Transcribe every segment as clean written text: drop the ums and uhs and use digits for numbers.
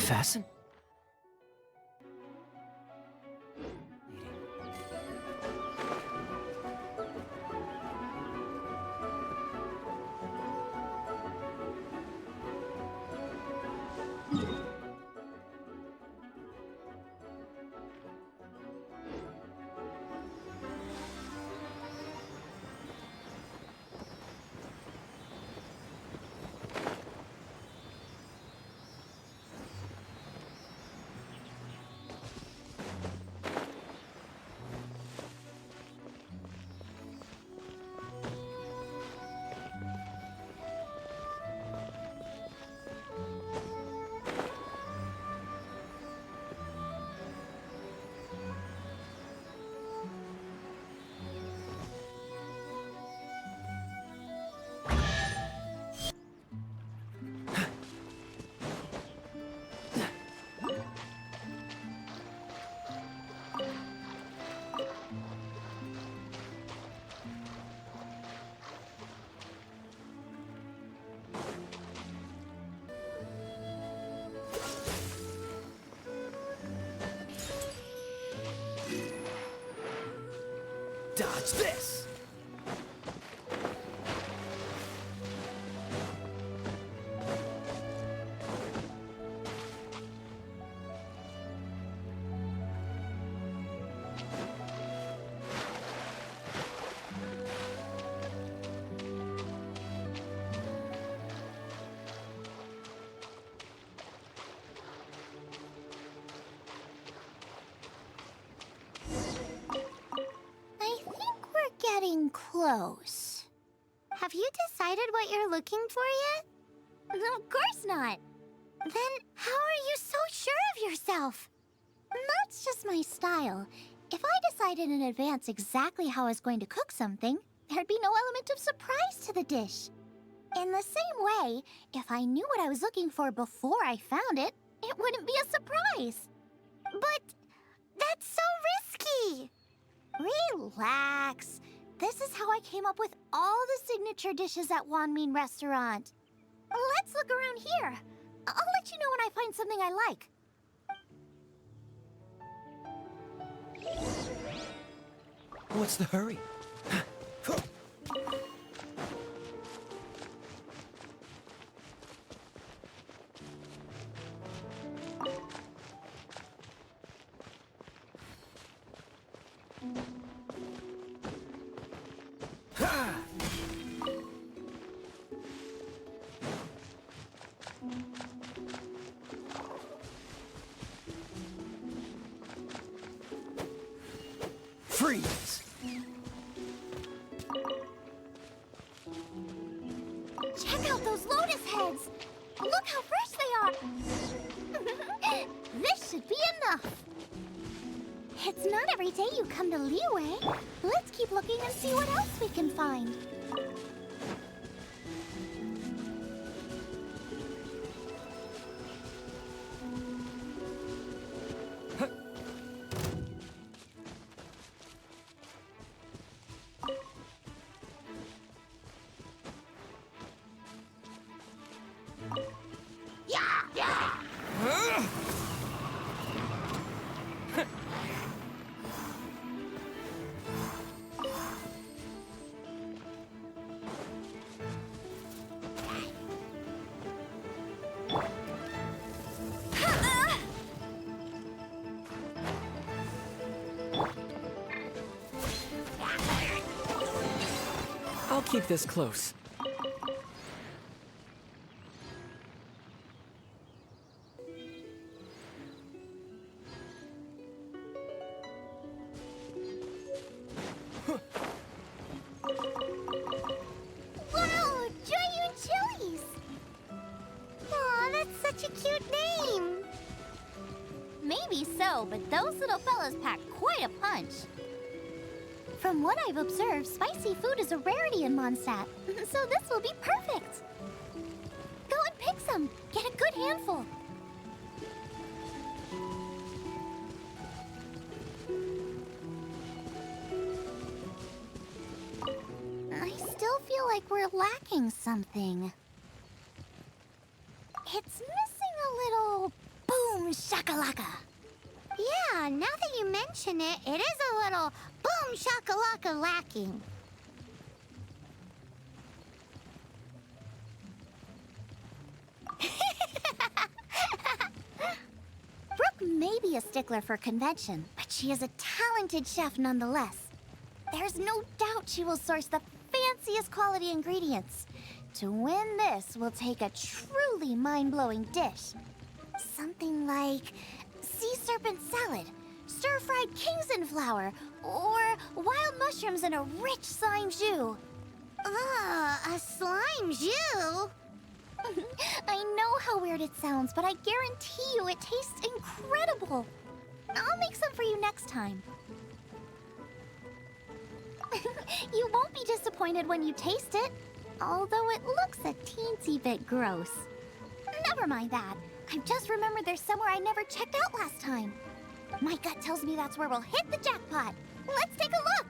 Fasten? Dodge this! Getting close. Have you decided what you're looking for yet? No, of course not. Then how are you so sure of yourself? That's just my style. If I decided in advance exactly how I was going to cook something, there'd be no element of surprise to the dish. In the same way, if I knew what I was looking for before I found it, it wouldn't be a surprise. But that's so risky. Relax. This is how I came up with all the signature dishes at Wanmin Restaurant. Let's look around here. I'll let you know when I find something I like. What's the hurry? Freeze! Check out those lotus heads! Look how fresh they are! This should be enough! It's not every day you come to Liyue. Let's keep looking and see what else we can find. I'll keep this close. Wow, Joyu Chilies! Aw, that's such a cute name! Maybe so, but those little fellas pack quite a punch. From what I've observed, spicy food is a rarity in Mondstadt, so this will be perfect. Go and pick some. Get a good handful. I still feel like we're lacking something. It's missing a little boom. boom shakalaka. Yeah, now that you mention it, it is a little boom shakalaka lacking. Brooke may be a stickler for convention, but she is a talented chef nonetheless. There's no doubt she will source the fanciest quality ingredients. To win this, we'll take a truly mind-blowing dish. Something like sea serpent salad, stir-fried Kingston flour, or wild mushrooms in a rich slime jus. A slime jus? I know how weird it sounds, but I guarantee you it tastes incredible. I'll make some for you next time. You won't be disappointed when you taste it, although it looks a teensy bit gross. Never mind that. I've just remembered there's somewhere I never checked out last time. My gut tells me that's where we'll hit the jackpot. Let's take a look.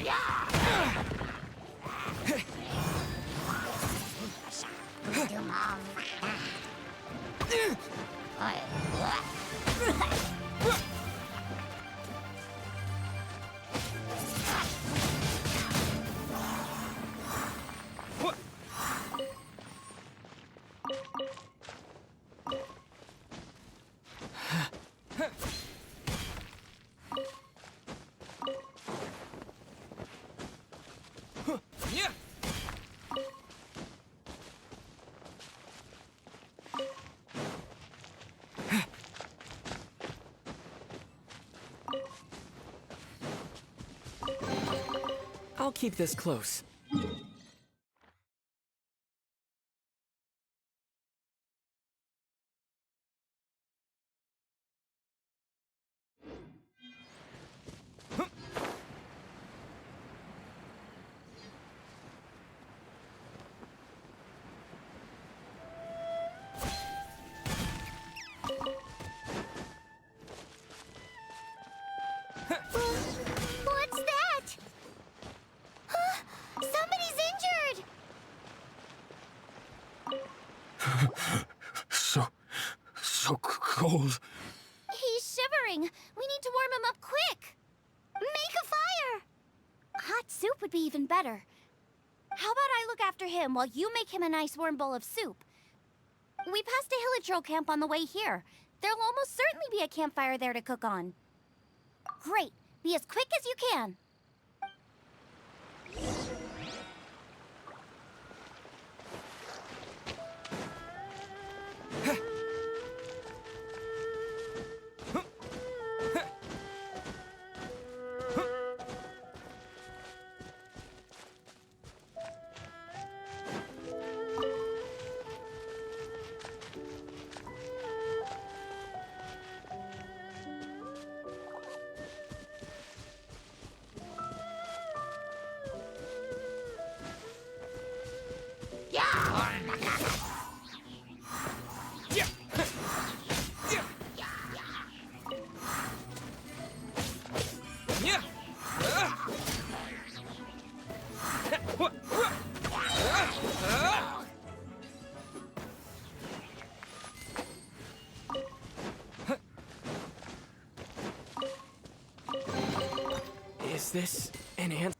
Yeah. I'll keep this close. What's that? Somebody's injured! So cold. He's shivering. We need to warm him up quick. Make a fire! Hot soup would be even better. How about I look after him while you make him a nice warm bowl of soup? We passed a Hilichurl camp on the way here. There'll almost certainly be a campfire there to cook on. Great. Be as quick as you can. Is this an answer?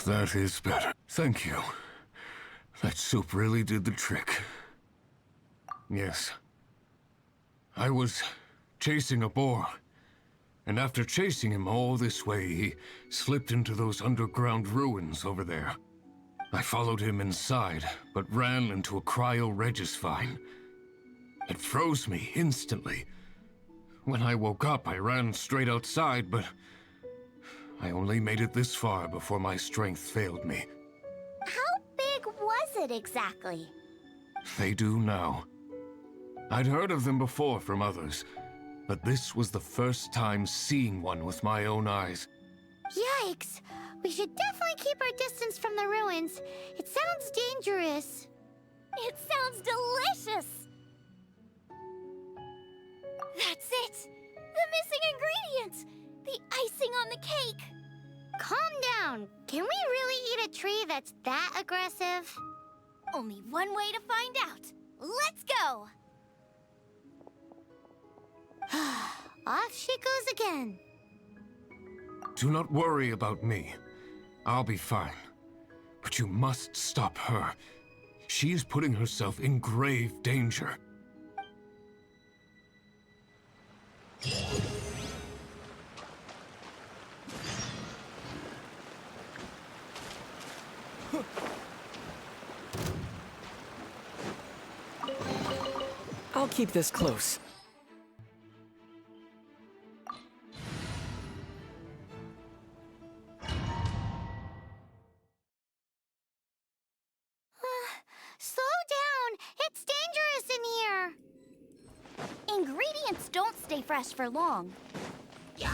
That is better. Thank you. That soup really did the trick. Yes. I was chasing a boar. And after chasing him all this way, he slipped into those underground ruins over there. I followed him inside, but ran into a cryo-regis vine. It froze me instantly. When I woke up, I ran straight outside, but I only made it this far before my strength failed me. How big was it exactly? They do now. I'd heard of them before from others, but this was the first time seeing one with my own eyes. Yikes! We should definitely keep our distance from the ruins. It sounds dangerous. It sounds delicious! That's it! The missing ingredient! The icing on the cake! Calm down. Can we really eat a tree that's that aggressive? Only one way to find out. Let's go! Off she goes again. Do not worry about me. I'll be fine. But you must stop her. She is putting herself in grave danger. I'll keep this close. Slow down! It's dangerous in here! Ingredients don't stay fresh for long. Yeah!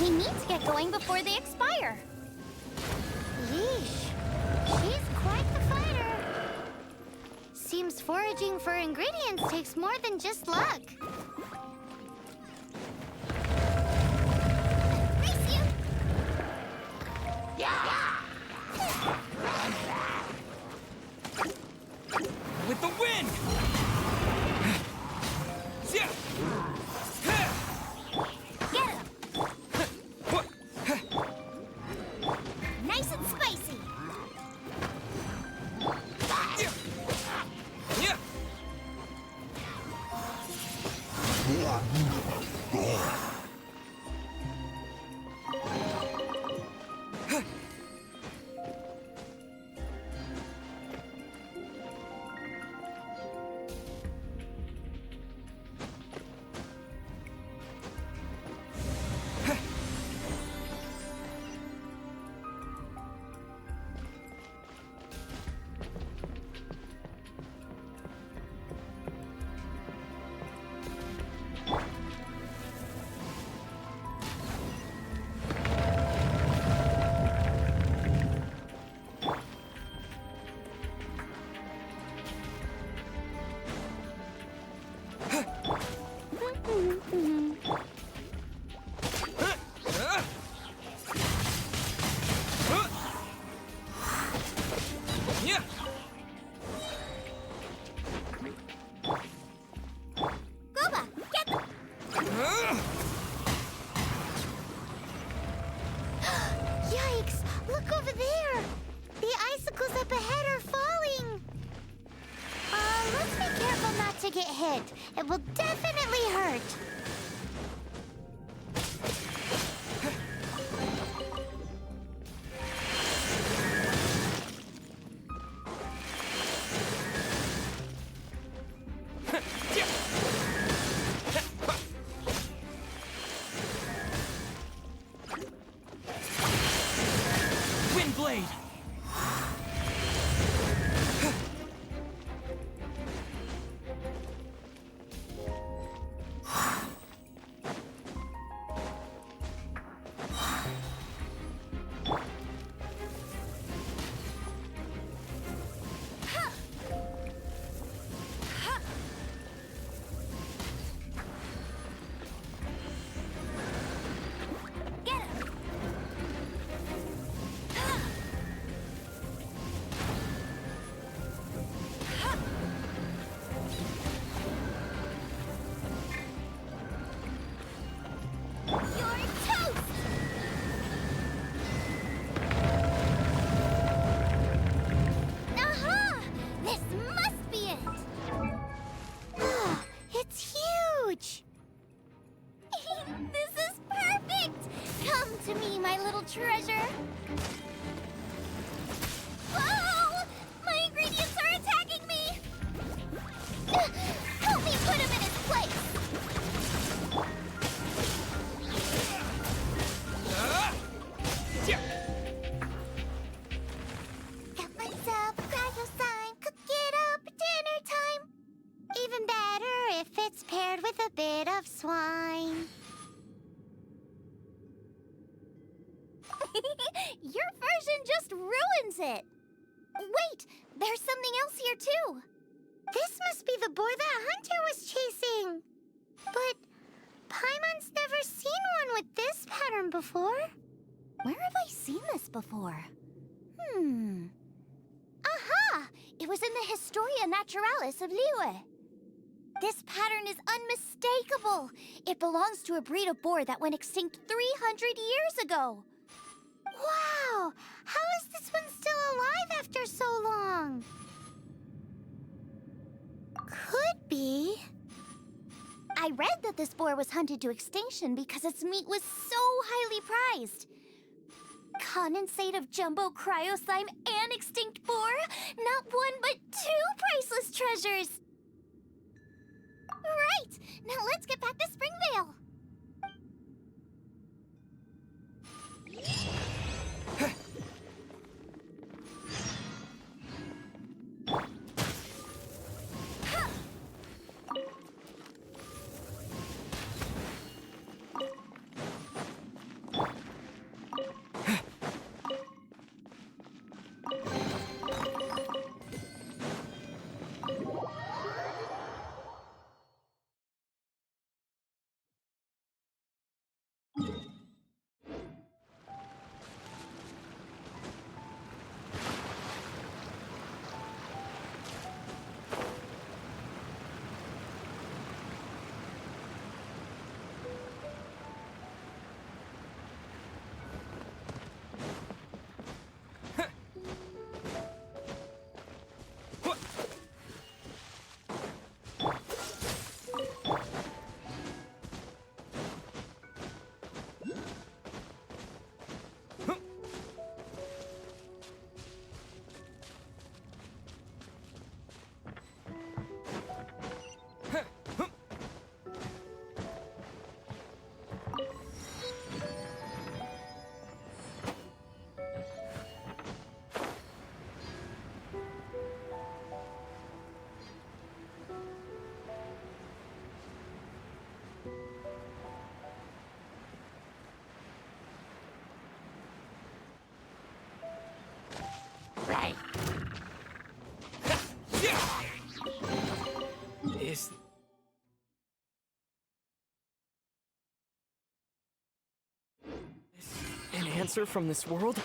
We need to get going before they expire. Yeesh. She's quite the fighter. Seems foraging for ingredients takes more than just luck. Race you! With the wind! Yeah! Get him! Nice and spicy. Yeah! Yeah! Gooba, get them! Yikes! Look over there! The icicles up ahead are falling! Let's be careful not to get hit. It will definitely hurt. Wind blade! treasure! Whoa! My ingredients are attacking me! Help me put him in his place! Yeah. Got myself a cryo sign, cook it up at dinner time. Even better if it's paired with a bit of swine. Your version just ruins it. Wait, there's something else here too. This must be the boar that Hunter was chasing. But Paimon's never seen one with this pattern before. Where have I seen this before? Aha! It was in the Historia Naturalis of Liyue. This pattern is unmistakable. It belongs to a breed of boar that went extinct 300 years ago. Wow! How is this one still alive after so long? Could be. I read that this boar was hunted to extinction because its meat was so highly prized. Condensate of jumbo cryo slime and extinct boar? Not one, but two priceless treasures! Right! Now let's get back to Springvale! Is this an answer from this world?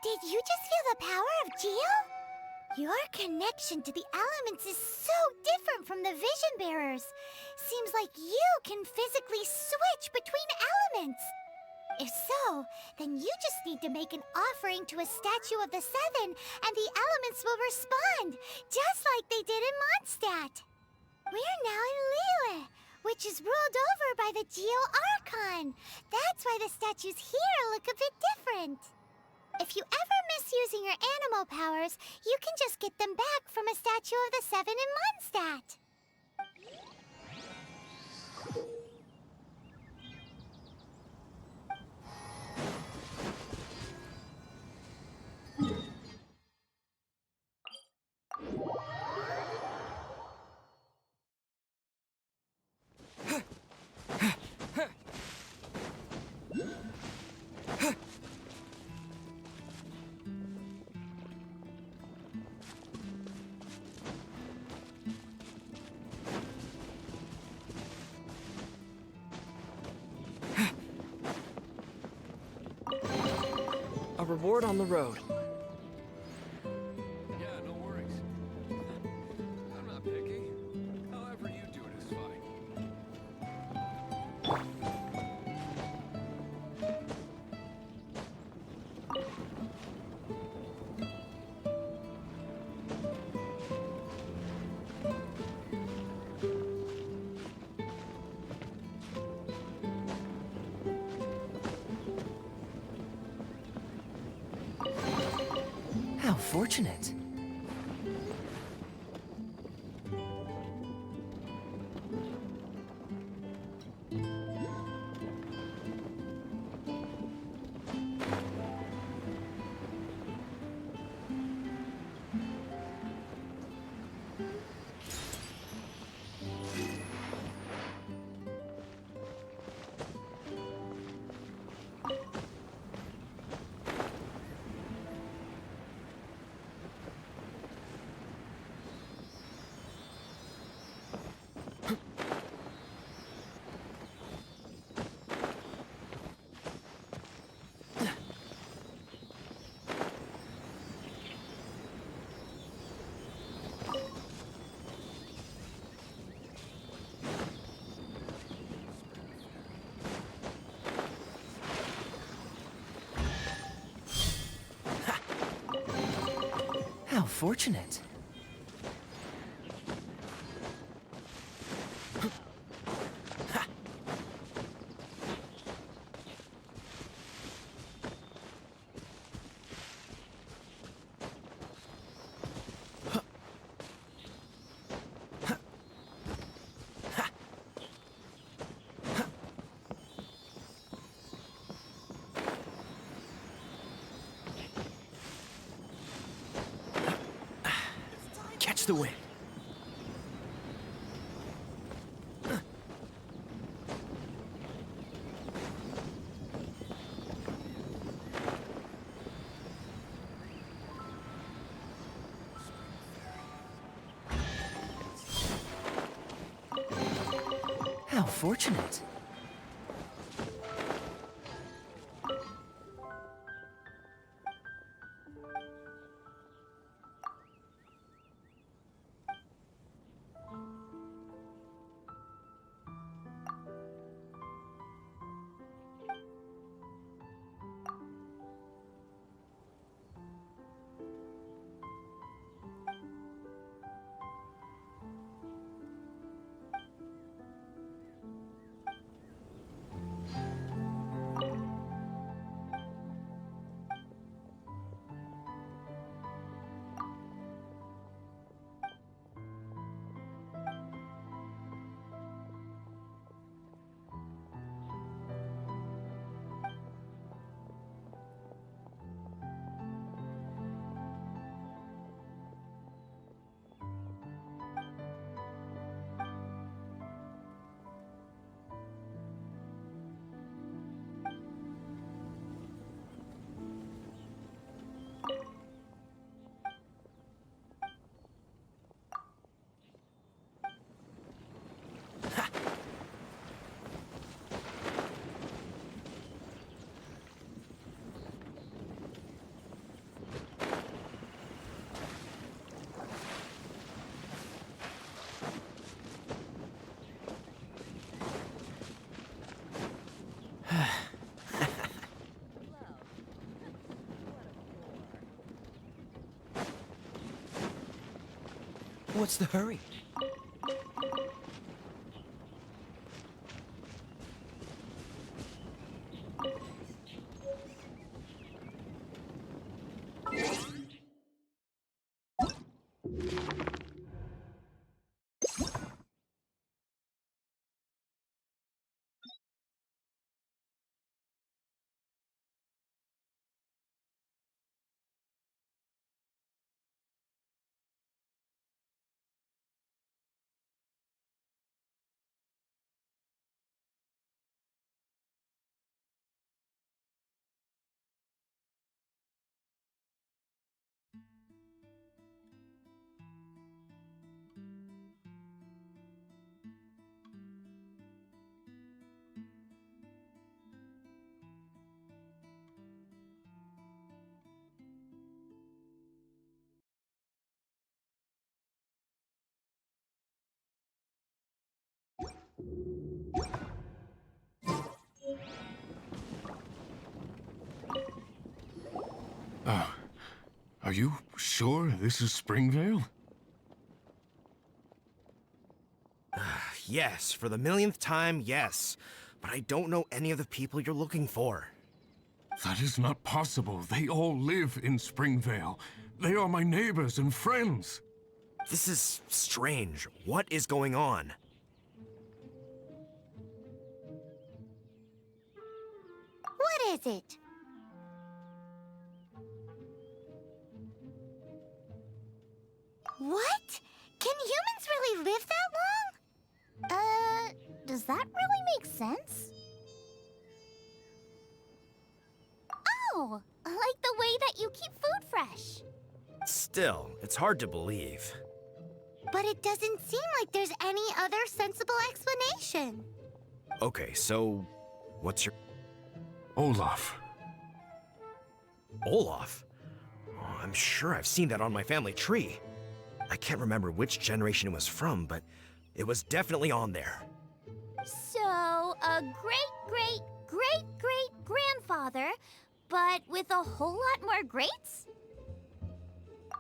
Did you just feel the power of Geo? Your connection to the elements is so different from the Vision Bearers. Seems like you can physically switch between elements. If so, then you just need to make an offering to a statue of the Seven, and the elements will respond, just like they did in Mondstadt. We're now in Liyue, which is ruled over by the Geo Archon. That's why the statues here look a bit different. If you ever miss using your animal powers, you can just get them back from a statue of the Seven in Mondstadt. reward on the road. Yeah, no worries. I'm not picky. However you do it is fine. How fortunate. How fortunate. Catch the wind. How fortunate. What's the hurry? Are you sure this is Springvale? Yes, for the millionth time, yes. But I don't know any of the people you're looking for. That is not possible. They all live in Springvale. They are my neighbors and friends. This is strange. What is going on? What is it? What? Can humans really live that long? Does that really make sense? Oh, like the way that you keep food fresh. Still, it's hard to believe. But it doesn't seem like there's any other sensible explanation. Okay, so what's your... Olaf. Olaf? Oh, I'm sure I've seen that on my family tree. I can't remember which generation it was from, but it was definitely on there. So, a great-great-great-great-grandfather, but with a whole lot more greats?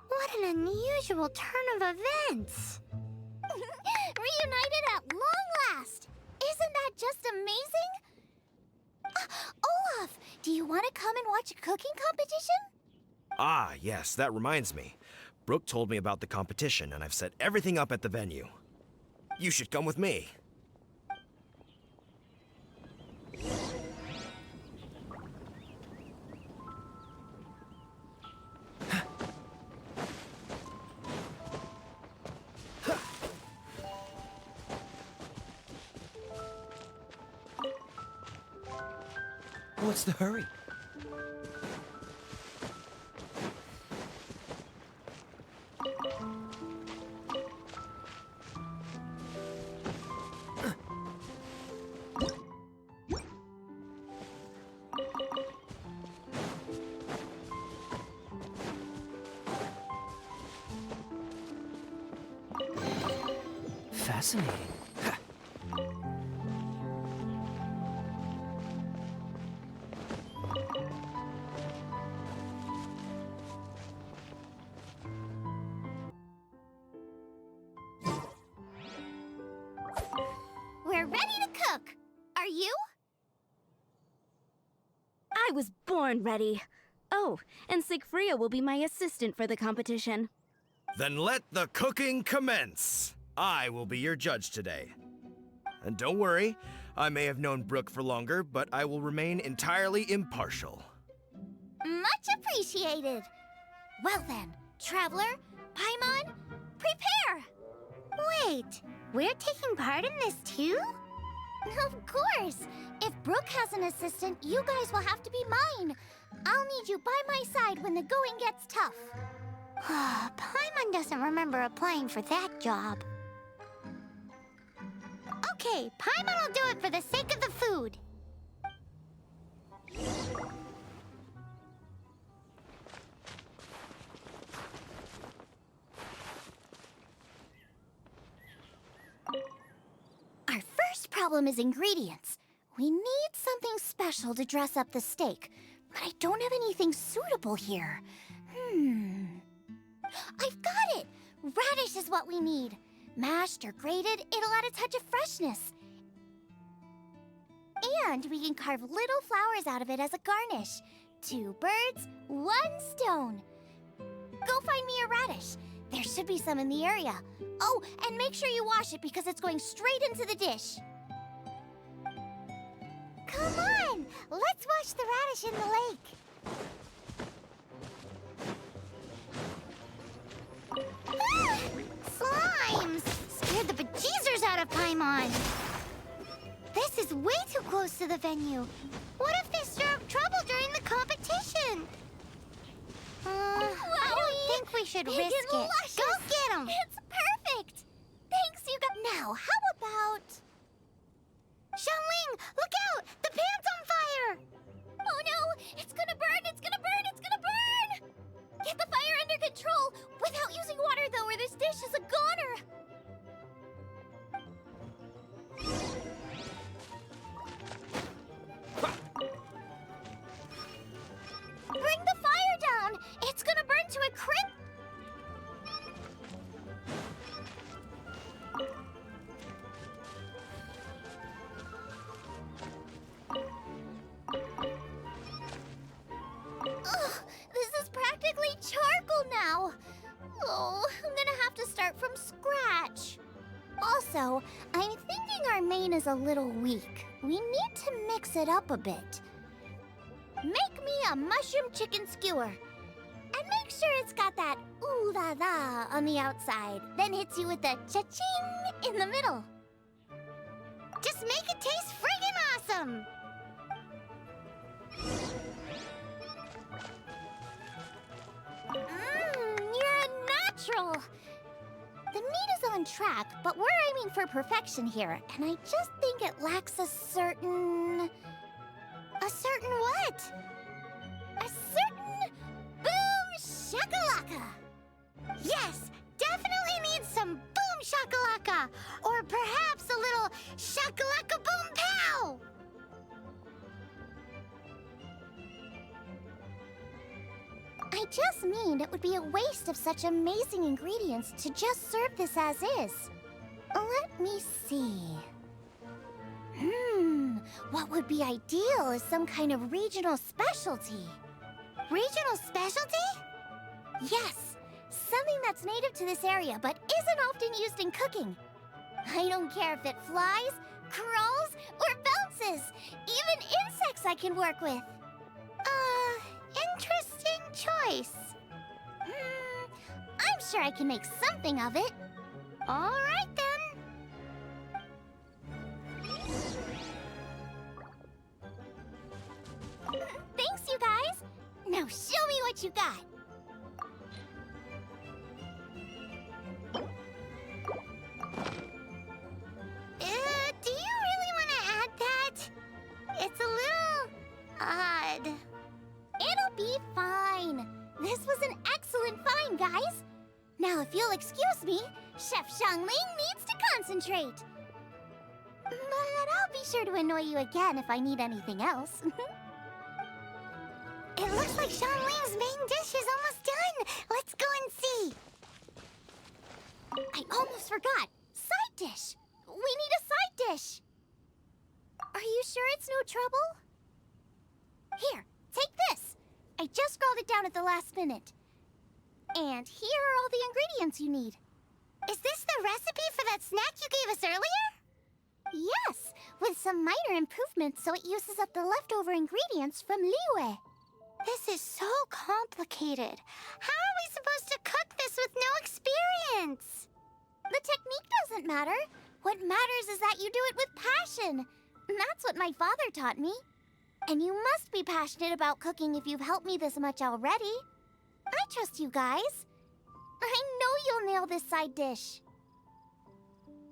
What an unusual turn of events! Reunited at long last! Isn't that just amazing? Olaf, do you want to come and watch a cooking competition? Ah, yes, that reminds me. Brooke told me about the competition, and I've set everything up at the venue. You should come with me. What's the hurry? Fascinating. We're ready to cook. Are you? I was born ready. Oh, and Sigfria will be my assistant for the competition. Then let the cooking commence. I will be your judge today. And don't worry, I may have known Brooke for longer, but I will remain entirely impartial. Much appreciated. Well then, Traveler, Paimon, prepare! Wait, we're taking part in this too? Of course! If Brooke has an assistant, you guys will have to be mine. I'll need you by my side when the going gets tough. Paimon doesn't remember applying for that job. Okay, Paimon will do it for the sake of the food. Our first problem is ingredients. We need something special to dress up the steak, but I don't have anything suitable here. I've got it! Radish is what we need. Mashed or grated, it'll add a touch of freshness. And we can carve little flowers out of it as a garnish. 2 birds, 1 stone. Go find me a radish. There should be some in the area. Oh, and make sure you wash it because it's going straight into the dish. Come on! Let's wash the radish in the lake. Ah! Slimes! Scared the bejeezers out of Paimon. This is way too close to the venue. What if they stir up trouble during the competition? I don't think we should risk it. Go get them! It's perfect! Thanks, you guys. Now, how about... Xiangling, look out! The pan's on fire! Oh no! It's gonna burn! It's gonna burn! It's gonna burn! Get the fire under control! Without using water, though, or this dish is a goner! Bring the fire down! It's gonna burn to a crisp! need charcoal now. Oh, I'm gonna have to start from scratch. Also, I'm thinking our main is a little weak. We need to mix it up a bit. Make me a mushroom chicken skewer. And make sure it's got that ooh la la on the outside, then hits you with the cha-ching in the middle. Just make it taste friggin' awesome! You're a natural! The meat is on track, but we're aiming for perfection here, and I just think it lacks a certain... A certain what? A certain... Boom shakalaka! Yes, definitely needs some boom shakalaka! Or perhaps a little shakalaka boom pow! I just mean it would be a waste of such amazing ingredients to just serve this as is. Let me see. What would be ideal is some kind of regional specialty. Regional specialty? Yes, something that's native to this area but isn't often used in cooking. I don't care if it flies, crawls, or bounces. Even insects I can work with. Interesting choice. I'm sure I can make something of it. All right, then. Thanks, you guys. Now show me what you got. Do you really want to add that? It's a little odd. It'll be fine. This was an excellent find, guys. Now, if you'll excuse me, Chef Xiangling needs to concentrate. But I'll be sure to annoy you again if I need anything else. It looks like Xiangling's main dish is almost done. Let's go and see. I almost forgot. Side dish. We need a side dish. Are you sure it's no trouble? Here, take this. I just scrolled it down at the last minute. And here are all the ingredients you need. Is this the recipe for that snack you gave us earlier? Yes, with some minor improvements so it uses up the leftover ingredients from Liyue. This is so complicated. How are we supposed to cook this with no experience? The technique doesn't matter. What matters is that you do it with passion. That's what my father taught me. And you must be passionate about cooking if you've helped me this much already. I trust you guys. I know you'll nail this side dish.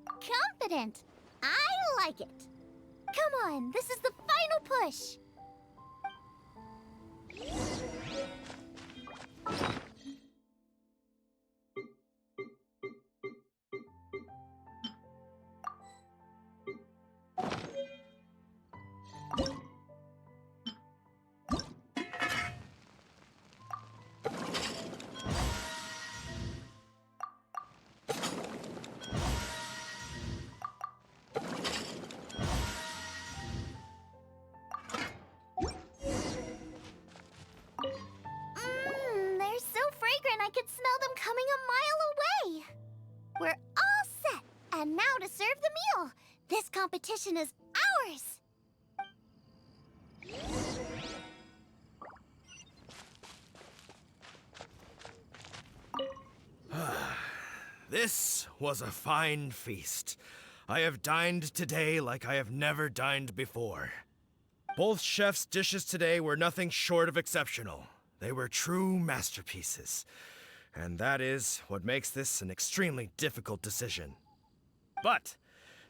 Confident. I like it. Come on, this is the final push. They're so fragrant I could smell them coming a mile away. We're all set, and now to serve the meal. This competition is ours. This was a fine feast. I have dined today like I have never dined before. Both chefs' dishes today were nothing short of exceptional. They were true masterpieces. And that is what makes this an extremely difficult decision. But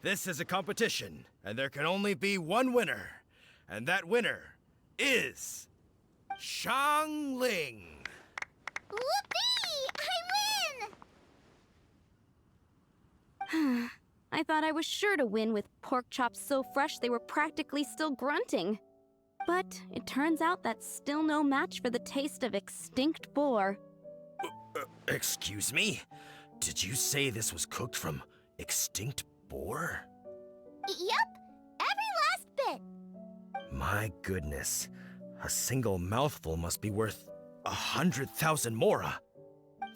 this is a competition, and there can only be one winner. And that winner is Xiangling. Whoopee! I win! I thought I was sure to win with pork chops so fresh they were practically still grunting. But it turns out that's still no match for the taste of extinct boar. Excuse me? Did you say this was cooked from extinct boar? Yep, every last bit. My goodness. A single mouthful must be worth 100,000 mora.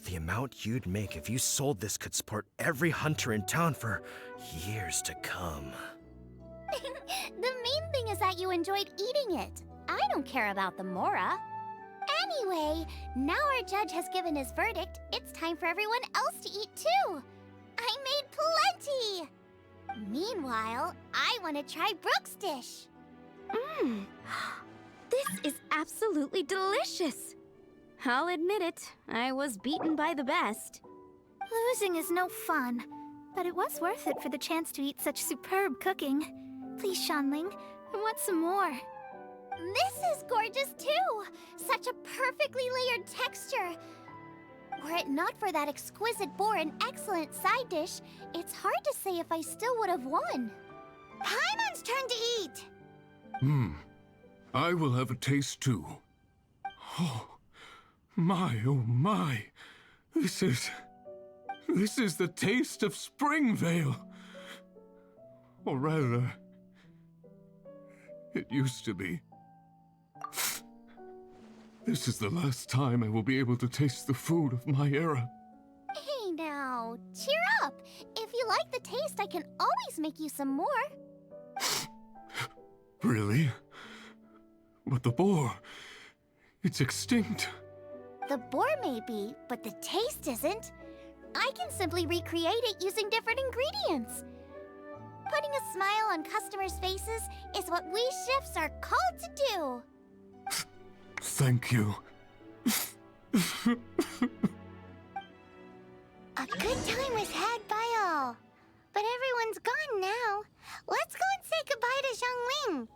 The amount you'd make if you sold this could support every hunter in town for years to come. The main thing is that you enjoyed eating it. I don't care about the mora. Anyway, now our judge has given his verdict. It's time for everyone else to eat too. I made plenty! Meanwhile, I want to try Brooke's dish. This is absolutely delicious. I'll admit it, I was beaten by the best. Losing is no fun, but it was worth it for the chance to eat such superb cooking. Please, Shanling, I want some more. This is gorgeous too! Such a perfectly layered texture. Were it not for that exquisite boar and excellent side dish, it's hard to say if I still would have won. Paimon's turn to eat! I will have a taste too. Oh my. This is the taste of Springvale. Or rather, it used to be. This is the last time I will be able to taste the food of my era. Hey now, cheer up! If you like the taste, I can always make you some more. Really? But the boar, it's extinct. The boar may be, but the taste isn't. I can simply recreate it using different ingredients. Putting a smile on customers' faces is what we chefs are called to do. Thank you. A good time was had by all. But everyone's gone now. Let's go and say goodbye to Zhongling.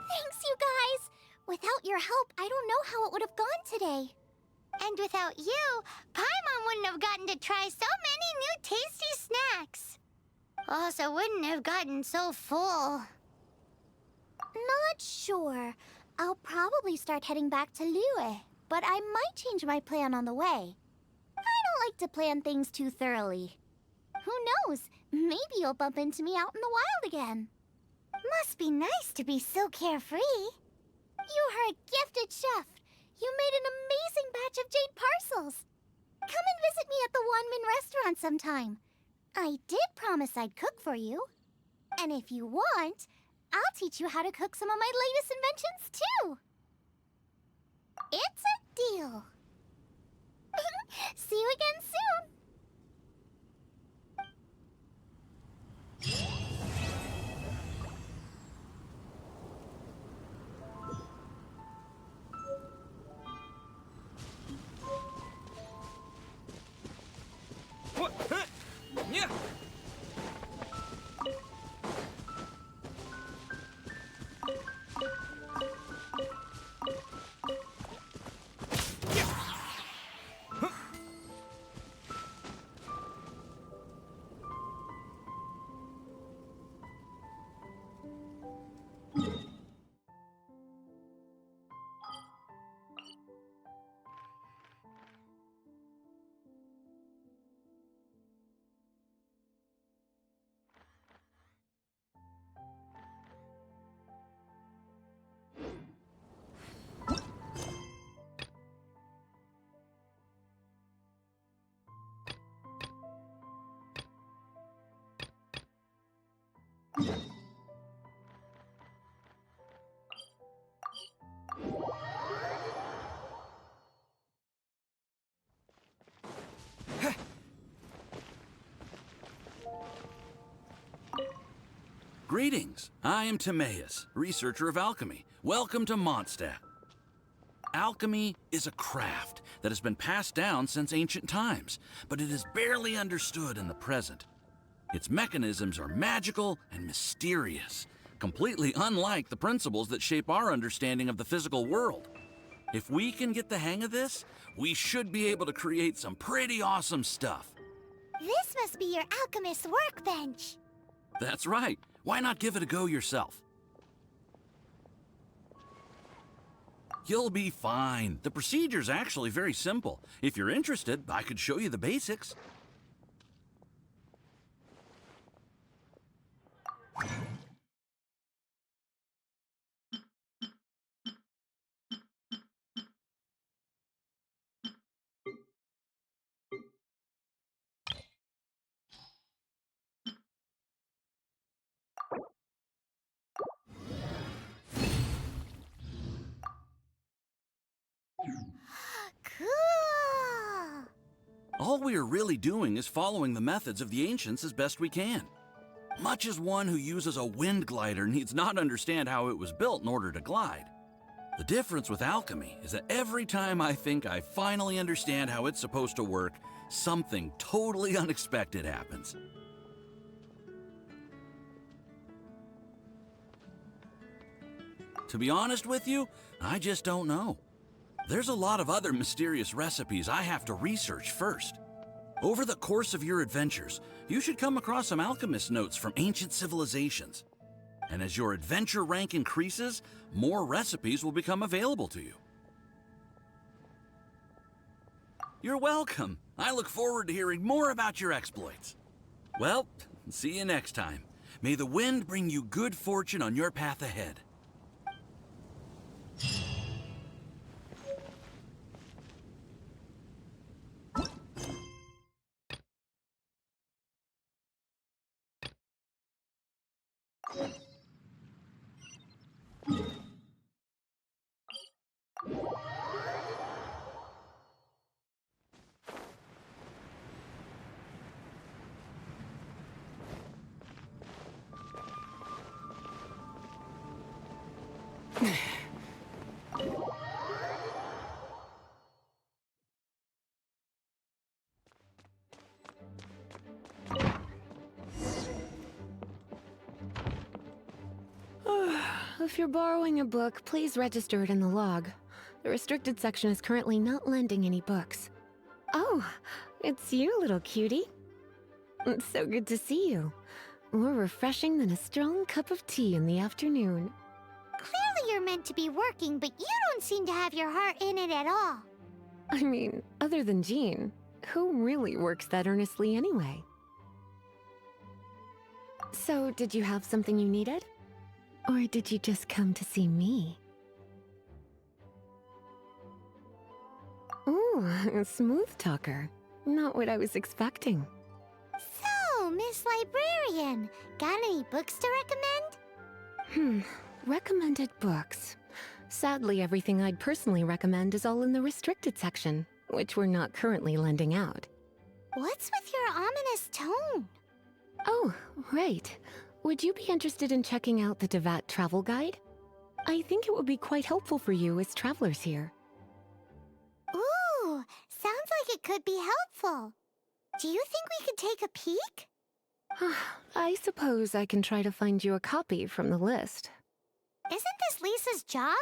Thanks, you guys! Without your help, I don't know how it would have gone today. And without you, Paimon wouldn't have gotten to try so many new tasty snacks. Also wouldn't have gotten so full. Not sure. I'll probably start heading back to Liyue, but I might change my plan on the way. I don't like to plan things too thoroughly. Who knows? Maybe you'll bump into me out in the wild again. Must be nice to be so carefree. You are a gifted chef. You made an amazing batch of jade parcels. Come and visit me at the Wanmin restaurant sometime. I did promise I'd cook for you. And if you want, I'll teach you how to cook some of my latest inventions too. It's a deal. See you again soon. What? Huh? Yeah. Greetings, I am Timaeus, researcher of alchemy. Welcome to Mondstadt. Alchemy is a craft that has been passed down since ancient times, but it is barely understood in the present. Its mechanisms are magical and mysterious, completely unlike the principles that shape our understanding of the physical world. If we can get the hang of this, we should be able to create some pretty awesome stuff. This must be your alchemist's workbench. That's right. Why not give it a go yourself? You'll be fine. The procedure's actually very simple. If you're interested, I could show you the basics. Cool! All we are really doing is following the methods of the ancients as best we can. Much as one who uses a wind glider needs not understand how it was built in order to glide. The difference with alchemy is that every time I think I finally understand how it's supposed to work, something totally unexpected happens. To be honest with you, I just don't know. There's a lot of other mysterious recipes I have to research first. Over the course of your adventures, you should come across some alchemist notes from ancient civilizations. And as your adventure rank increases, more recipes will become available to you. You're welcome. I look forward to hearing more about your exploits. Well, see you next time. May the wind bring you good fortune on your path ahead. If you're borrowing a book, please register it in the log. The restricted section is currently not lending any books. Oh, it's you, little cutie. It's so good to see you. More refreshing than a strong cup of tea in the afternoon. Clearly you're meant to be working, but you don't seem to have your heart in it at all. I mean, other than Jean, who really works that earnestly anyway? So, did you have something you needed? Or did you just come to see me? Ooh, a smooth talker. Not what I was expecting. So, Miss Librarian, got any books to recommend? Recommended books. Sadly, everything I'd personally recommend is all in the restricted section, which we're not currently lending out. What's with your ominous tone? Oh, right. Would you be interested in checking out the Devat travel guide? I think it would be quite helpful for you as travelers here. Ooh, sounds like it could be helpful. Do you think we could take a peek? I suppose I can try to find you a copy from the list. Isn't this Lisa's job?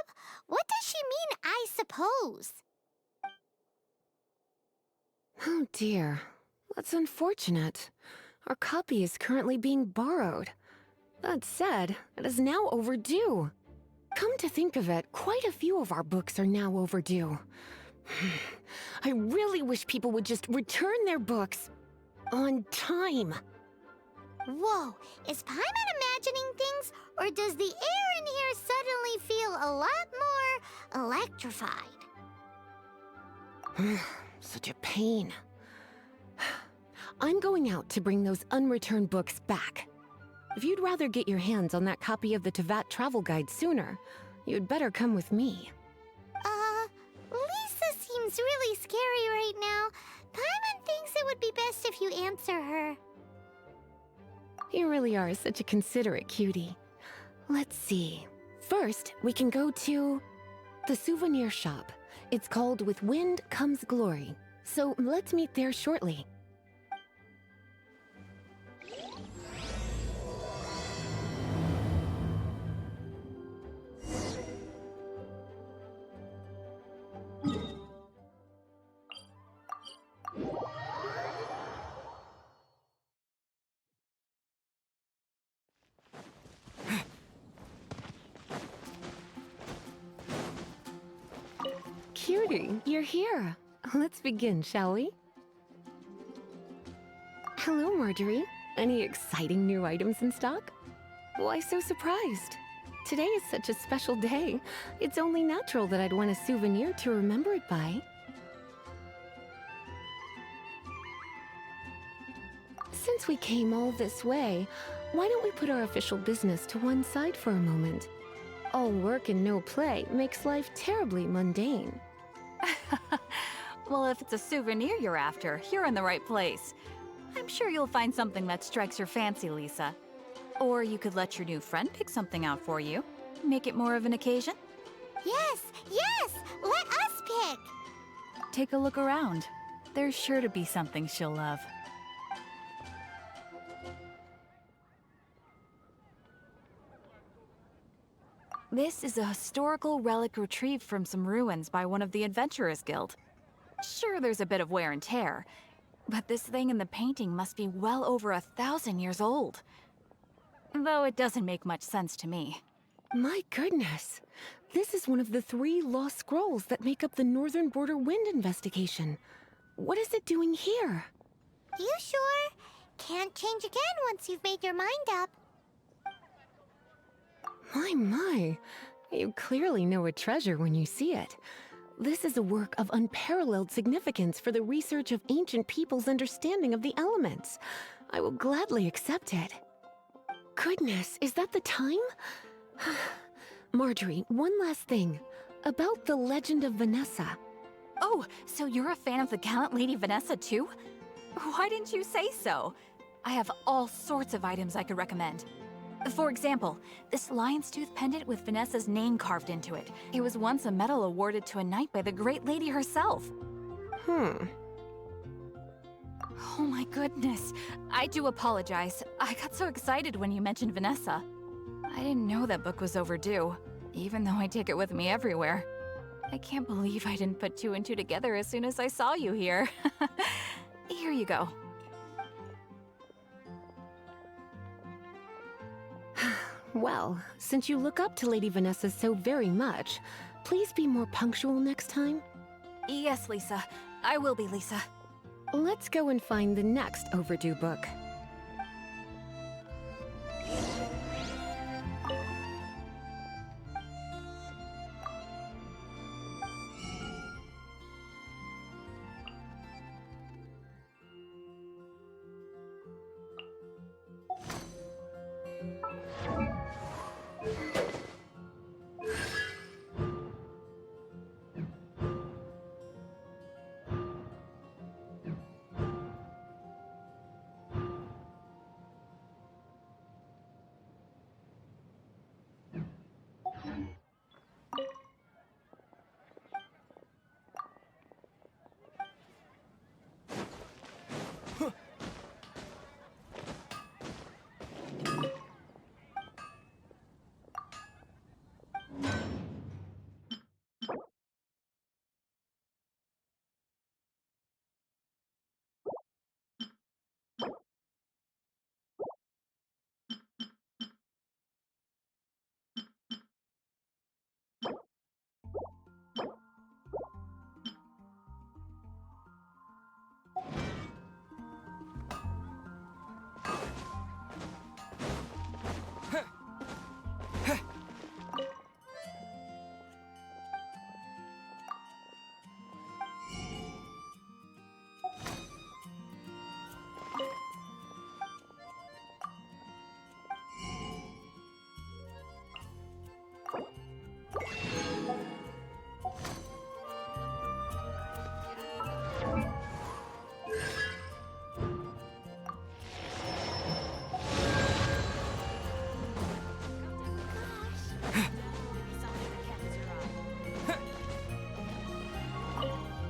What does she mean, I suppose? Oh dear, that's unfortunate. Our copy is currently being borrowed. That said, it is now overdue. Come to think of it, quite a few of our books are now overdue. I really wish people would just return their books on time. Whoa, is Paimon imagining things, or does the air in here suddenly feel a lot more electrified? Such a pain. I'm going out to bring those unreturned books back. If you'd rather get your hands on that copy of the Tevat travel guide sooner, you'd better come with me. Lisa seems really scary right now. Paimon thinks it would be best if you answer her. You really are such a considerate cutie. Let's see. First, we can go to the souvenir shop. It's called With Wind Comes Glory. So let's meet there shortly. cutie, you're here. Let's begin, shall we? Hello, Marjorie. Any exciting new items in stock? Why so surprised? Today is such a special day. It's only natural that I'd want a souvenir to remember it by. Since we came all this way, why don't we put our official business to one side for a moment? All work and no play makes life terribly mundane. Well, if it's a souvenir you're after, you're in the right place. I'm sure you'll find something that strikes your fancy, Lisa. Or you could let your new friend pick something out for you. Make it more of an occasion. Yes, yes! Let us pick! Take a look around. There's sure to be something she'll love. This is a historical relic retrieved from some ruins by one of the Adventurers Guild. Sure, there's a bit of wear and tear, but this thing in the painting must be well over 1,000 years old. Though it doesn't make much sense to me. My goodness! This is one of the 3 lost scrolls that make up the Northern Border Wind investigation. What is it doing here? You sure? Can't change again once you've made your mind up. My. You clearly know a treasure when you see it. This is a work of unparalleled significance for the research of ancient people's understanding of the elements. I will gladly accept it. Goodness, is that the time? Marjorie, one last thing. About the legend of Vanessa. Oh, so you're a fan of the gallant Lady Vanessa too? Why didn't you say so? I have all sorts of items I could recommend. For example, this lion's tooth pendant with Vanessa's name carved into it. It was once a medal awarded to a knight by the great lady herself. Oh my goodness. I do apologize. I got so excited when you mentioned Vanessa. I didn't know that book was overdue, even though I take it with me everywhere. I can't believe I didn't put 2 and 2 together as soon as I saw you here. Here you go. Well, since you look up to Lady Vanessa so very much, please be more punctual next time. Yes, Lisa. I will be, Lisa. Let's go and find the next overdue book.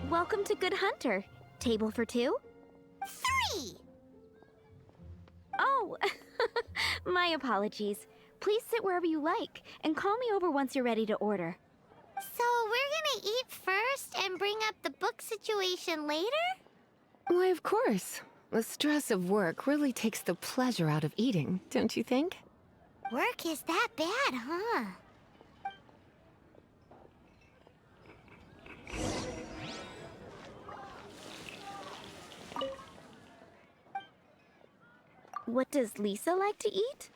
Welcome to Good Hunter. Table for 2? 3! Oh, my apologies. Please sit wherever you like, and call me over once you're ready to order. So we're gonna eat first and bring up the book situation later? Why, of course. The stress of work really takes the pleasure out of eating, don't you think? Work is that bad, huh? What does Lisa like to eat?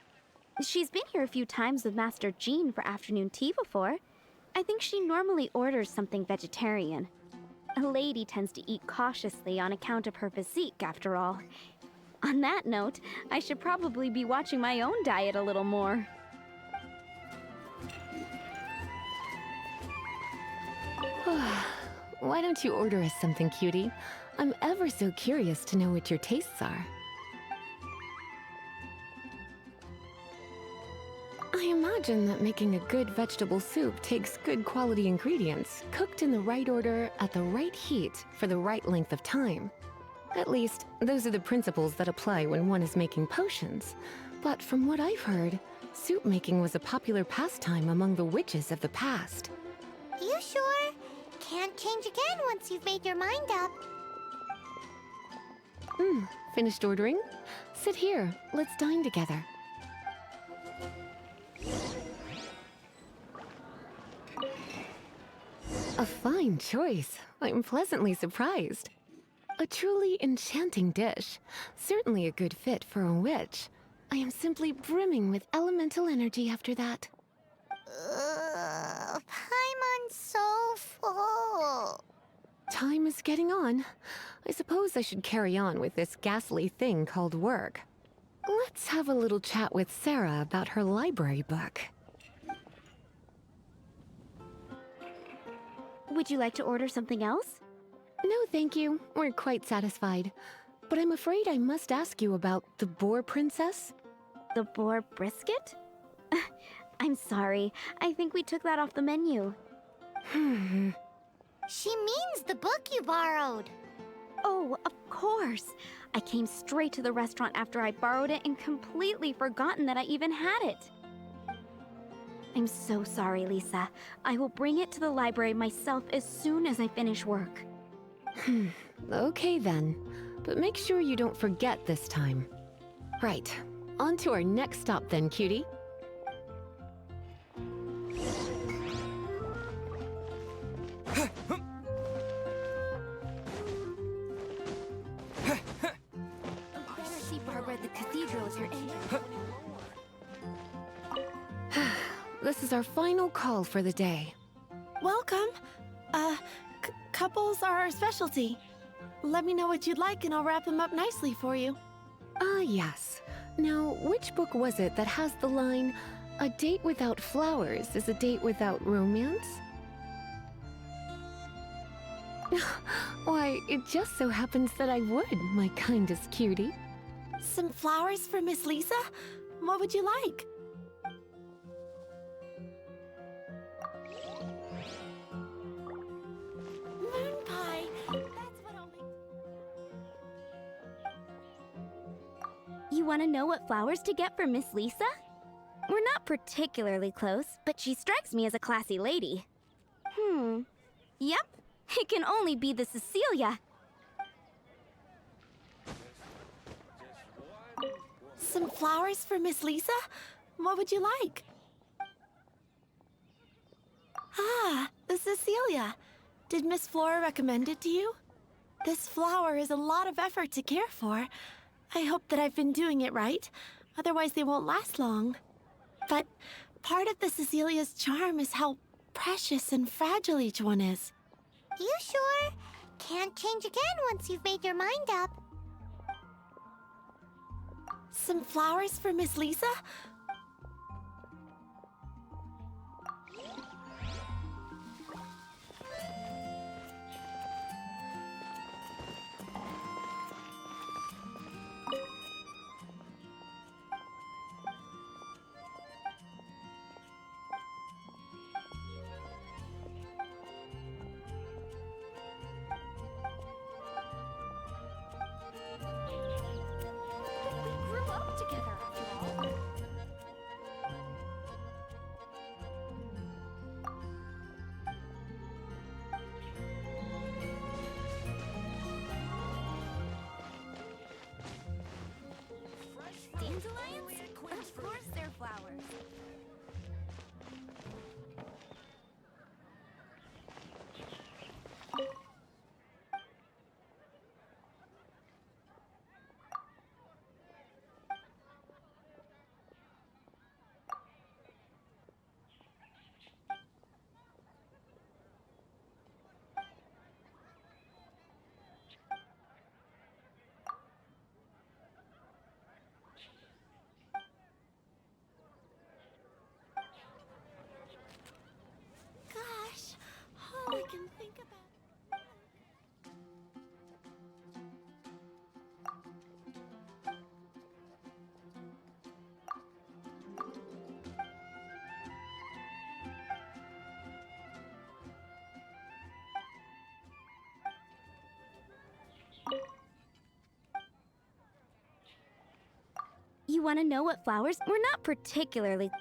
She's been here a few times with Master Jean for afternoon tea before. I think she normally orders something vegetarian. A lady tends to eat cautiously on account of her physique, after all. On that note, I should probably be watching my own diet a little more. Why don't you order us something, cutie? I'm ever so curious to know what your tastes are. I imagine that making a good vegetable soup takes good quality ingredients, cooked in the right order, at the right heat, for the right length of time. At least, those are the principles that apply when one is making potions. But from what I've heard, soup making was a popular pastime among the witches of the past. You sure? Can't change again once you've made your mind up. Finished ordering? Sit here, let's dine together. A fine choice. I'm pleasantly surprised. A truly enchanting dish. Certainly a good fit for a witch. I am simply brimming with elemental energy after that. Paimon's so full. Time is getting on. I suppose I should carry on with this ghastly thing called work. Let's have a little chat with Sarah about her library book. Would you like to order something else? No, thank you. We're quite satisfied. But I'm afraid I must ask you about the Boar Princess. The boar brisket? I'm sorry. I think we took that off the menu. She means the book you borrowed. Oh, of course. I came straight to the restaurant after I borrowed it and completely forgotten that I even had it. I'm so sorry, Lisa. I will bring it to the library myself as soon as I finish work. Okay then. But make sure you don't forget this time. Right. On to our next stop then, cutie. Better see Barbara at the cathedral if you're in. This is our final call for the day. Welcome. Couples are our specialty. Let me know what you'd like and I'll wrap them up nicely for you. Yes. Now, which book was it that has the line, "A date without flowers is a date without romance"? Why, it just so happens that I would, my kindest cutie. Some flowers for Miss Lisa? What would you like? Moon pie. That's what I'll make. You want to know what flowers to get for Miss Lisa? We're not particularly close, but she strikes me as a classy lady. Yep, it can only be the Cecilia. Some flowers for Miss Lisa? What would you like? The Cecilia. Did Miss Flora recommend it to you? This flower is a lot of effort to care for. I hope that I've been doing it right. Otherwise, they won't last long. But part of the Cecilia's charm is how precious and fragile each one is. You sure? Can't change again once you've made your mind up. Some flowers for Miss Lisa? We grew up together, after all. You want to know what flowers? We're not particularly.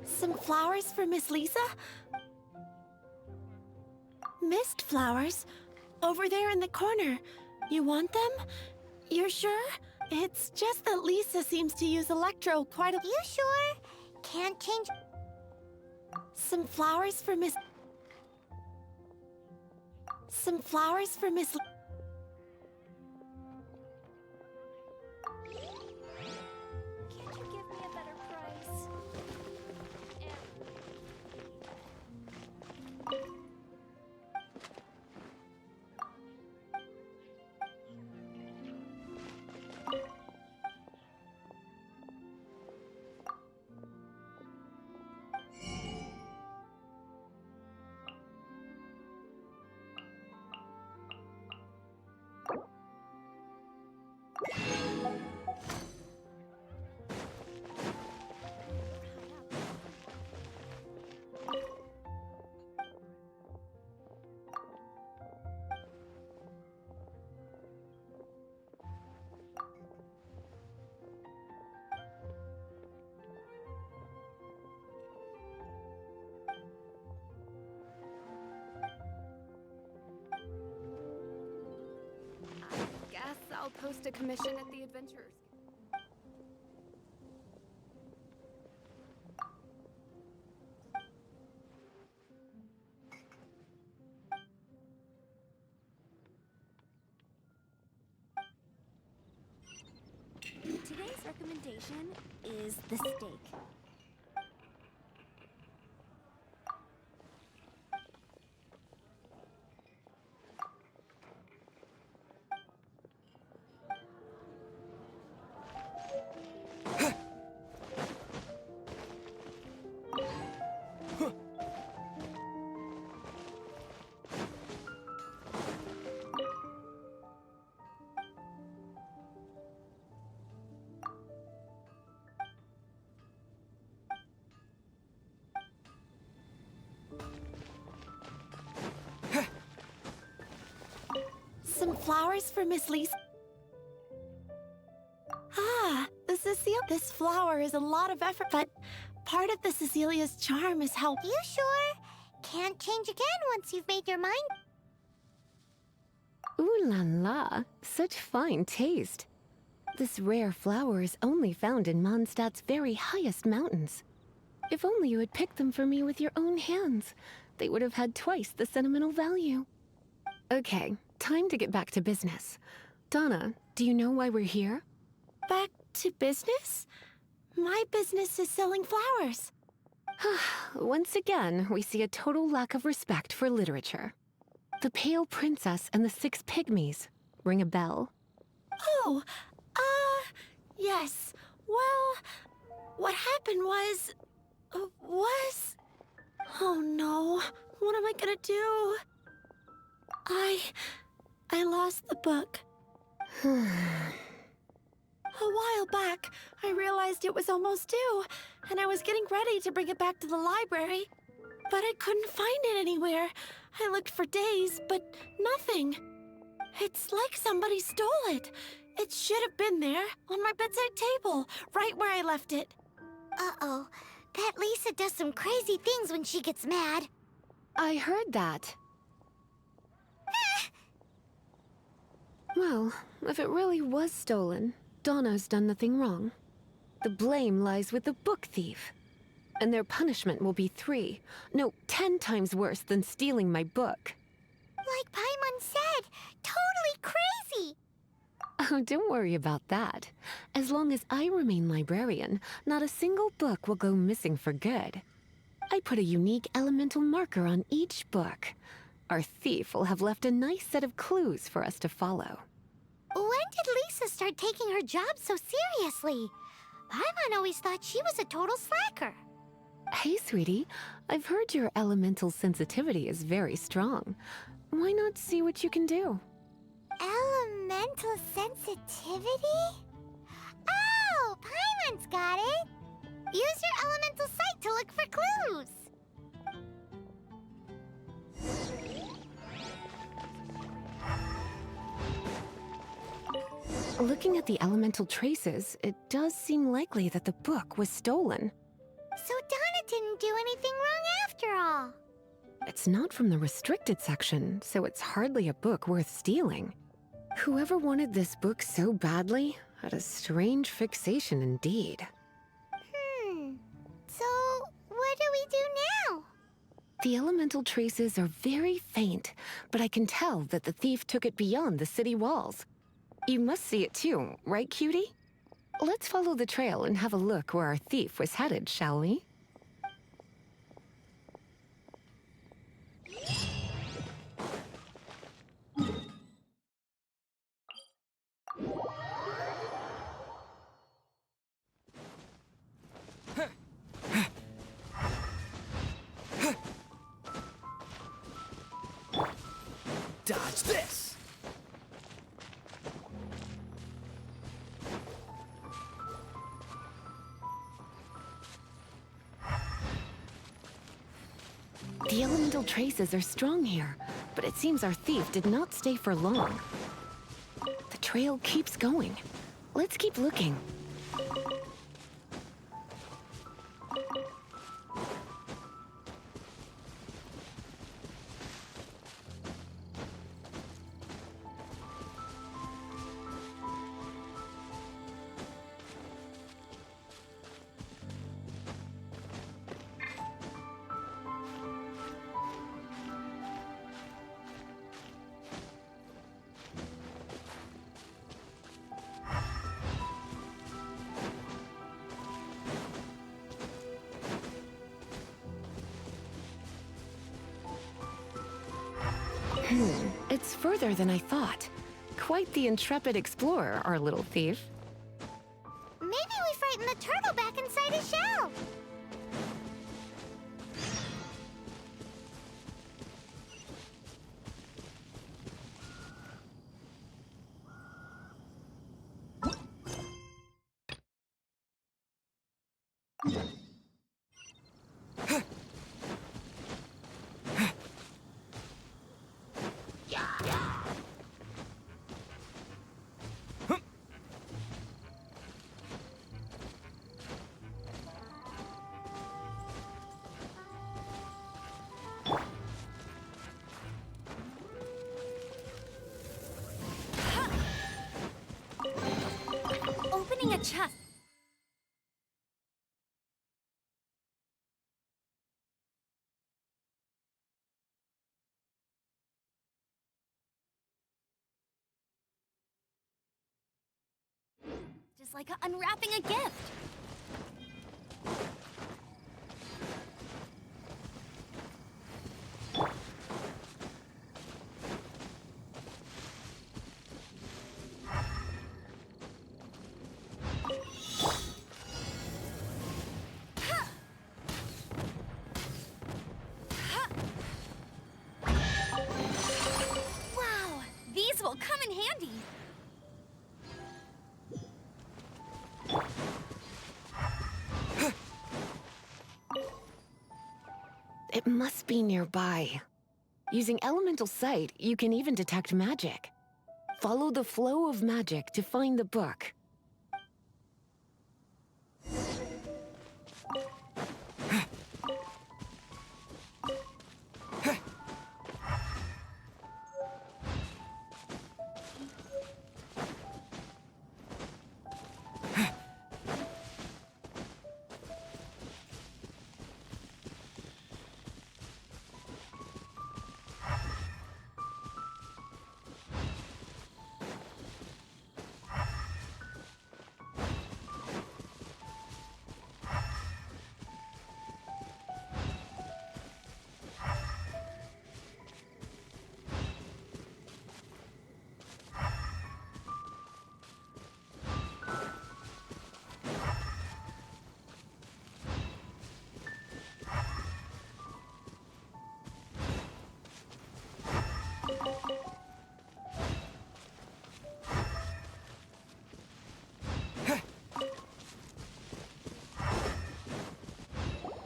Some flowers for Miss Lisa? Mist flowers? Over there in the corner. You want them? You're sure? It's just that Lisa seems to use Electro quite a... You sure? Can't change... Some flowers for Miss... Some flowers for Miss... Can't you give me a better price? Guess I'll post a commission at the Adventurers. Today's recommendation is the steak. Some flowers for Miss Lisa. Ah, the Cecilia. This flower is a lot of effort, but part of the Cecilia's charm is how... You sure? Can't change again once you've made your mind. Ooh la la, such fine taste. This rare flower is only found in Mondstadt's very highest mountains. If only you had picked them for me with your own hands, they would have had twice the sentimental value. Okay, time to get back to business. Donna, do you know why we're here? Back to business? My business is selling flowers. Once again, we see a total lack of respect for literature. The Pale Princess and the Six Pygmies. Ring a bell? Oh, yes. Well, what happened was... Oh no, what am I gonna do? I lost the book. A while back, I realized it was almost due, and I was getting ready to bring it back to the library. But I couldn't find it anywhere. I looked for days, but nothing. It's like somebody stole it. It should have been there, on my bedside table, right where I left it. Uh-oh. That Lisa does some crazy things when she gets mad. I heard that. Well, if it really was stolen, Donna's done nothing wrong. The blame lies with the book thief. And their punishment will be 10 times worse than stealing my book. Like Paimon said, totally crazy. Oh, don't worry about that. As long as I remain librarian, not a single book will go missing for good. I put a unique elemental marker on each book. Our thief will have left a nice set of clues for us to follow. When did Lisa start taking her job so seriously? Paimon always thought she was a total slacker. Hey, sweetie. I've heard your elemental sensitivity is very strong. Why not see what you can do? Elemental sensitivity? Oh, Paimon's got it! Use your elemental sight to look for clues! Looking at the elemental traces, it does seem likely that the book was stolen. So Donna didn't do anything wrong after all. It's not from the restricted section, so it's hardly a book worth stealing. Whoever wanted this book so badly had a strange fixation indeed. So what do we do now? The elemental traces are very faint, but I can tell that the thief took it beyond the city walls. You must see it too, right, cutie? Let's follow the trail and have a look where our thief was headed, shall we? Dodge this! The elemental traces are strong here, but it seems our thief did not stay for long. The trail keeps going. Let's keep looking. It's further than I thought. Quite the intrepid explorer, our little thief. Maybe we frightened the turtle back inside his shell. Opening a chest. Just like unwrapping a gift. Wow, these will come in handy. It must be nearby. Using elemental sight, you can even detect magic. Follow the flow of magic to find the book.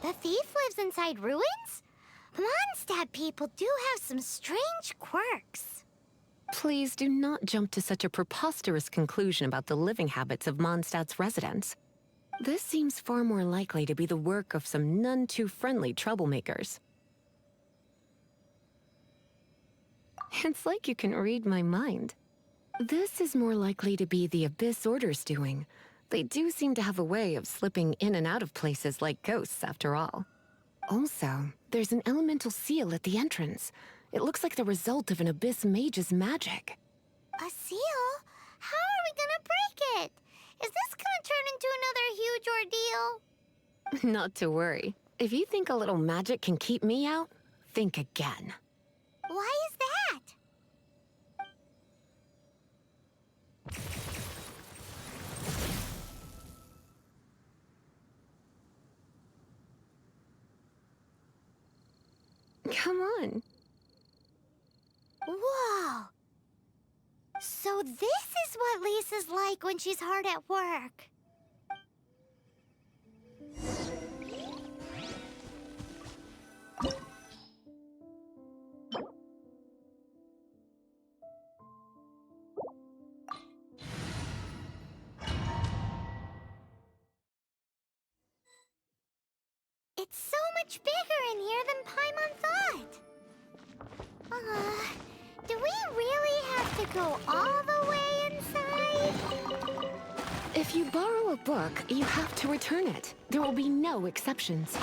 The thief lives inside ruins? Mondstadt people do have some strange quirks. Please do not jump to such a preposterous conclusion about the living habits of Mondstadt's residents. This seems far more likely to be the work of some none-too-friendly troublemakers. It's like you can read my mind. This is more likely to be the Abyss Order's doing. They do seem to have a way of slipping in and out of places like ghosts, after all. Also, there's an elemental seal at the entrance. It looks like the result of an Abyss mage's magic. A seal? How are we gonna break it? Is this gonna turn into another huge ordeal? Not to worry. If you think a little magic can keep me out, think again. Why is that? Come on. Whoa! So this is what Lisa's like when she's hard at work. It's so much bigger in here than Paimon thought. Do we really have to go all the way inside? If you borrow a book, you have to return it. There will be no exceptions.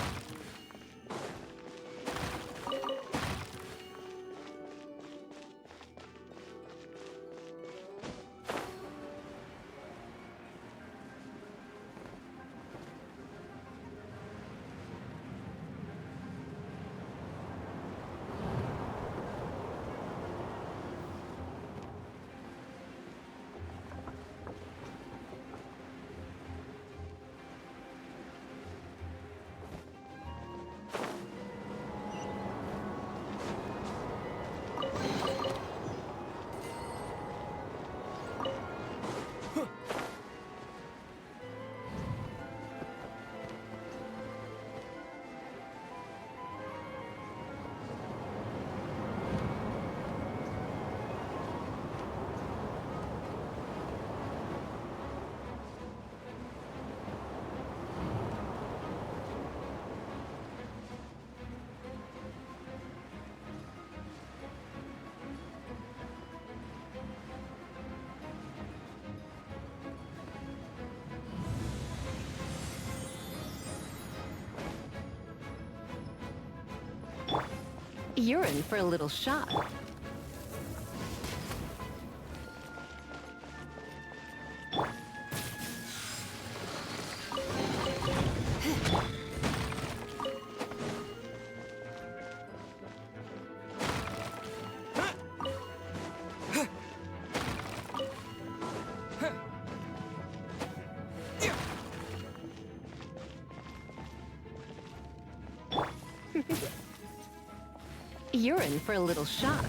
You're in for a little shock. You're in for a little shock.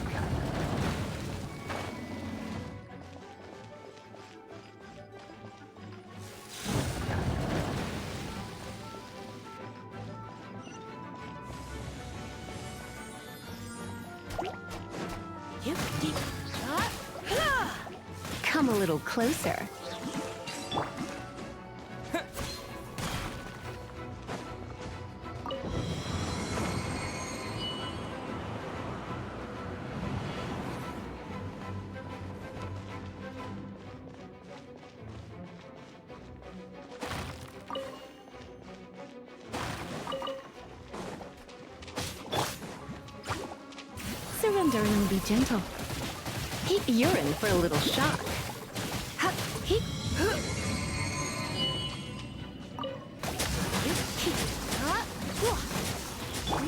Come a little closer. Surrender and I'll be gentle. You're in for a little shock.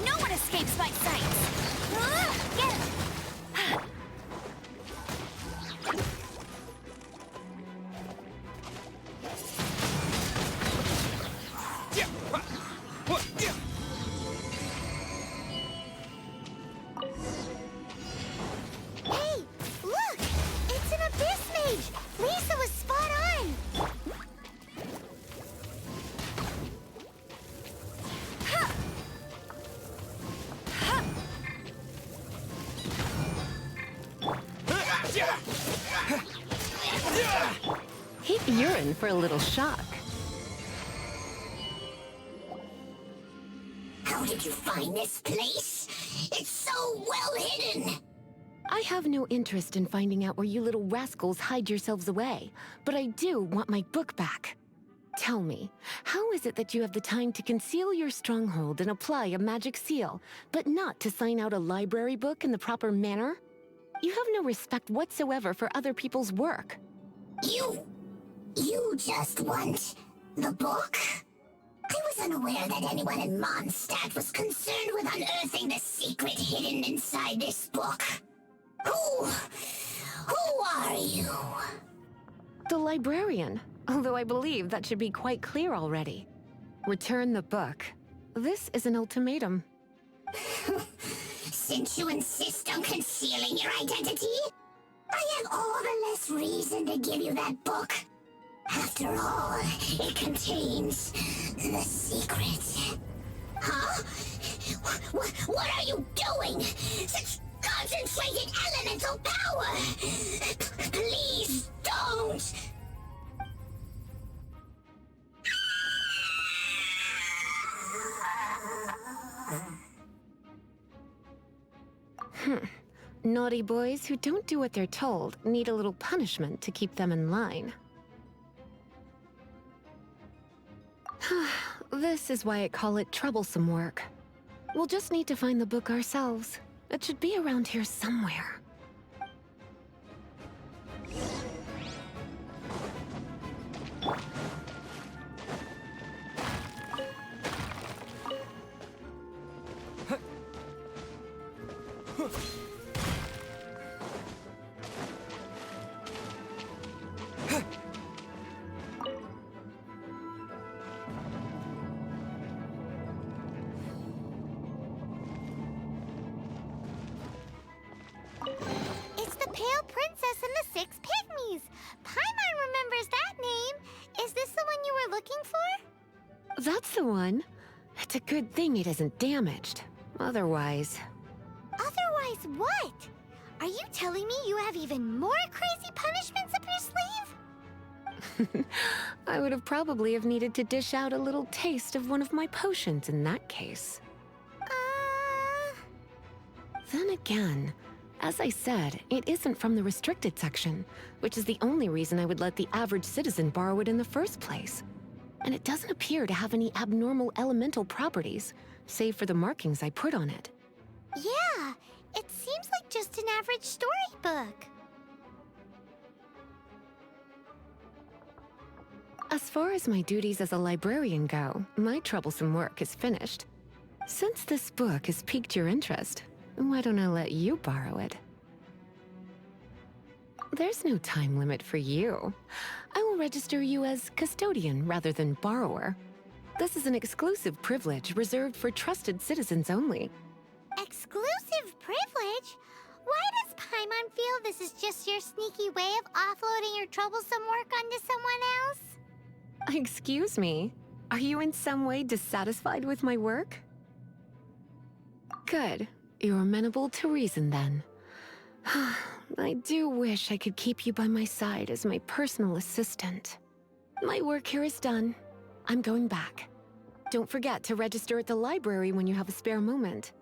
No one escapes my sights! Get him! Hey, look! It's an Abyss Mage! Lisa was spot on! You're in for a little shock. How did you find this place? It's so well hidden! I have no interest in finding out where you little rascals hide yourselves away, but I do want my book back. Tell me, how is it that you have the time to conceal your stronghold and apply a magic seal, but not to sign out a library book in the proper manner? You have no respect whatsoever for other people's work. You just want the book? I was unaware that anyone in Mondstadt was concerned with unearthing the secret hidden inside this book. Who are you? The librarian, although I believe that should be quite clear already. Return the book. This is an ultimatum. Since you insist on concealing your identity, I have all the less reason to give you that book. After all, it contains the secret. Huh? What are you doing? Such concentrated elemental power! Please don't! Naughty boys who don't do what they're told need a little punishment to keep them in line. This is why I call it troublesome work. We'll just need to find the book ourselves. It should be around here somewhere. It's the Pale Princess and the Six Pygmies! Paimon remembers that name! Is this the one you were looking for? That's the one. It's a good thing it isn't damaged. Otherwise... Otherwise what? Are you telling me you have even more crazy punishments up your sleeve? I would have probably have needed to dish out a little taste of one of my potions in that case. Then again, as I said, it isn't from the restricted section, which is the only reason I would let the average citizen borrow it in the first place. And it doesn't appear to have any abnormal elemental properties, save for the markings I put on it. Yeah, it seems like just an average storybook. As far as my duties as a librarian go, my troublesome work is finished. Since this book has piqued your interest, why don't I let you borrow it? There's no time limit for you. I will register you as custodian rather than borrower. This is an exclusive privilege reserved for trusted citizens only. Exclusive privilege? Why does Paimon feel this is just your sneaky way of offloading your troublesome work onto someone else? Excuse me, are you in some way dissatisfied with my work? Good. You're amenable to reason then. I do wish I could keep you by my side as my personal assistant. My work here is done. I'm going back. Don't forget to register at the library when you have a spare moment.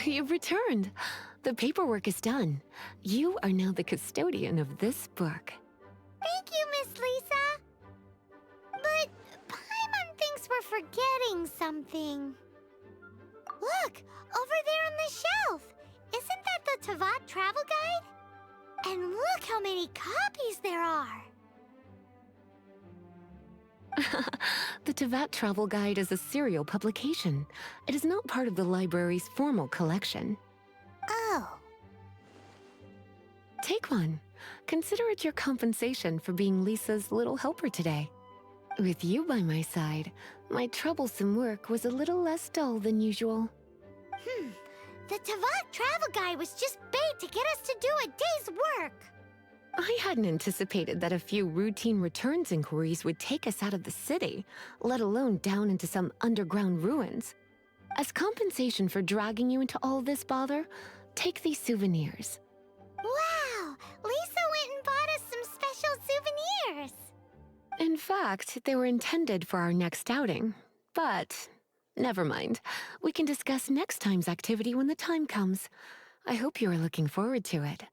You've returned. The paperwork is done. You are now the custodian of this book. Thank you, Miss Lisa. But Paimon thinks we're forgetting something. Look, over there on the shelf. Isn't that the Tavat travel guide? And look how many copies there are. The Teyvat Travel Guide is a serial publication. It is not part of the library's formal collection. Oh. Take one. Consider it your compensation for being Lisa's little helper today. With you by my side, my troublesome work was a little less dull than usual. The Teyvat Travel Guide was just bait to get us to do a day's work. I hadn't anticipated that a few routine returns inquiries would take us out of the city, let alone down into some underground ruins. As compensation for dragging you into all this bother, take these souvenirs. Wow! Lisa went and bought us some special souvenirs. In fact, they were intended for our next outing. But never mind. We can discuss next time's activity when the time comes. I hope you are looking forward to it.